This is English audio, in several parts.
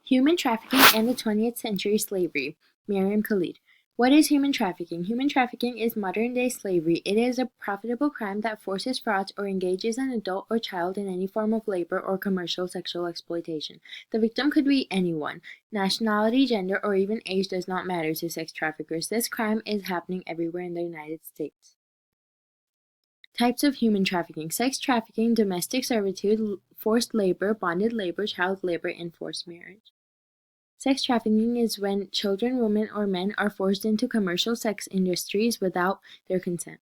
Human Trafficking and the 20th Century Slavery, Miriam Khalid. What is human trafficking? Human trafficking is modern-day slavery. It is a profitable crime that forces, frauds, or engages an adult or child in any form of labor or commercial sexual exploitation. The victim could be anyone. Nationality, gender, or even age does not matter to sex traffickers. This crime is happening everywhere in the United States. Types of human trafficking: sex trafficking, domestic servitude, forced labor, bonded labor, child labor, and forced marriage. Sex trafficking is when children, women, or men are forced into commercial sex industries without their consent.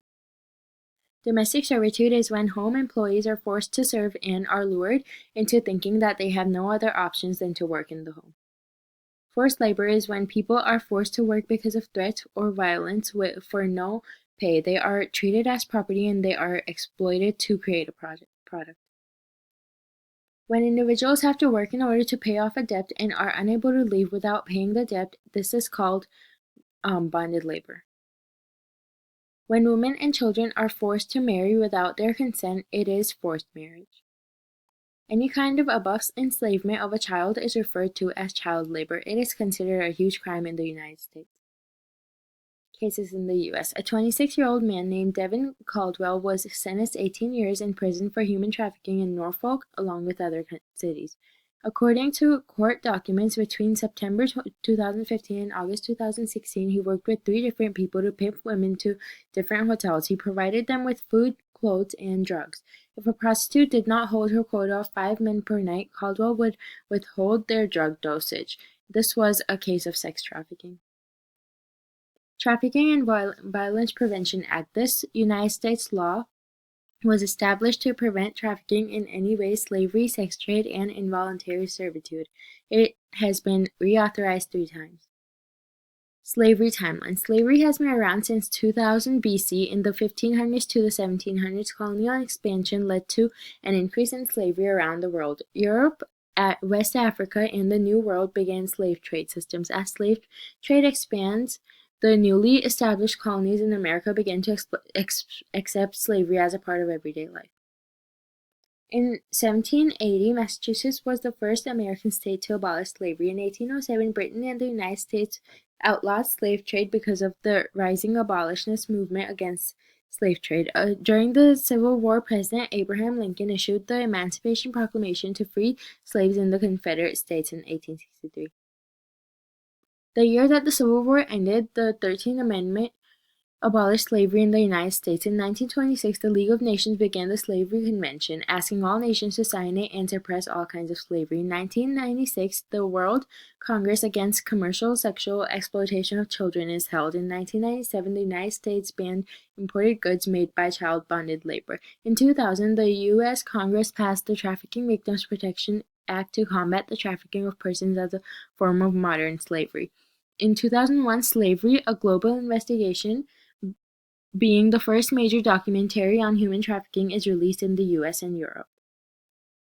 Domestic servitude is when home employees are forced to serve and are lured into thinking that they have no other options than to work in the home. Forced labor is when people are forced to work because of threats or violence for no pay. They are treated as property and they are exploited to create a product. When individuals have to work in order to pay off a debt and are unable to leave without paying the debt, this is called bonded labor. When women and children are forced to marry without their consent, it is forced marriage. Any kind of above enslavement of a child is referred to as child labor. It is considered a huge crime in the United States. Cases in the U.S. A 26-year-old man named Devin Caldwell was sentenced 18 years in prison for human trafficking in Norfolk, along with other cities. According to court documents, between September 2015 and August 2016, he worked with 3 different people to pimp women to different hotels. He provided them with food, clothes, and drugs. If a prostitute did not hold her quota of 5 men per night, Caldwell would withhold their drug dosage. This was a case of sex trafficking. Trafficking and Violence Prevention Act. This United States law was established to prevent trafficking in any way, slavery, sex trade, and involuntary servitude. It has been reauthorized 3 times. Slavery timeline. Slavery has been around since 2000 BC. In the 1500s to the 1700s, colonial expansion led to an increase in slavery around the world. Europe, West Africa, and the New World began slave trade systems. As slave trade expands, the newly established colonies in America began to accept slavery as a part of everyday life. In 1780, Massachusetts was the first American state to abolish slavery. In 1807, Britain and the United States outlawed slave trade because of the rising abolitionist movement against slave trade. During the Civil War, President Abraham Lincoln issued the Emancipation Proclamation to free slaves in the Confederate States in 1863. The year that the Civil War ended, the 13th Amendment abolished slavery in the United States. In 1926, the League of Nations began the Slavery Convention, asking all nations to sign it and suppress all kinds of slavery. In 1996, the World Congress Against Commercial Sexual Exploitation of Children is held. In 1997, the United States banned imported goods made by child bonded labor. In 2000, the U.S. Congress passed the Trafficking Victims Protection Act to combat the trafficking of persons as a form of modern slavery. In 2001, Slavery: A Global Investigation, being the first major documentary on human trafficking, is released in the US and Europe.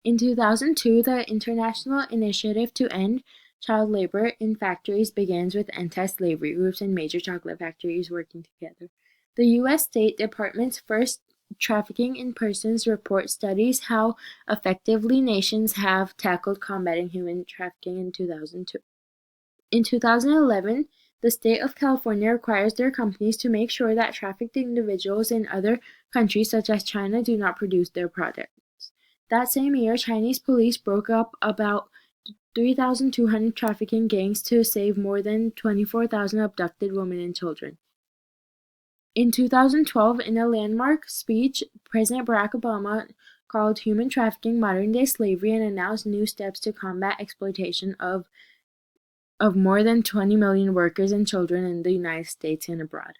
In 2002, the International Initiative to End Child Labor in Factories begins with anti-slavery groups and major chocolate factories working together. The U.S. State Department's first Trafficking in Persons report studies how effectively nations have tackled combating human trafficking in 2002. In 2011, the state of California requires their companies to make sure that trafficked individuals in other countries such as China do not produce their products. That same year, Chinese police broke up about 3,200 trafficking gangs to save more than 24,000 abducted women and children. In 2012, in a landmark speech, President Barack Obama called human trafficking modern-day slavery and announced new steps to combat exploitation of more than 20 million workers and children in the United States and abroad.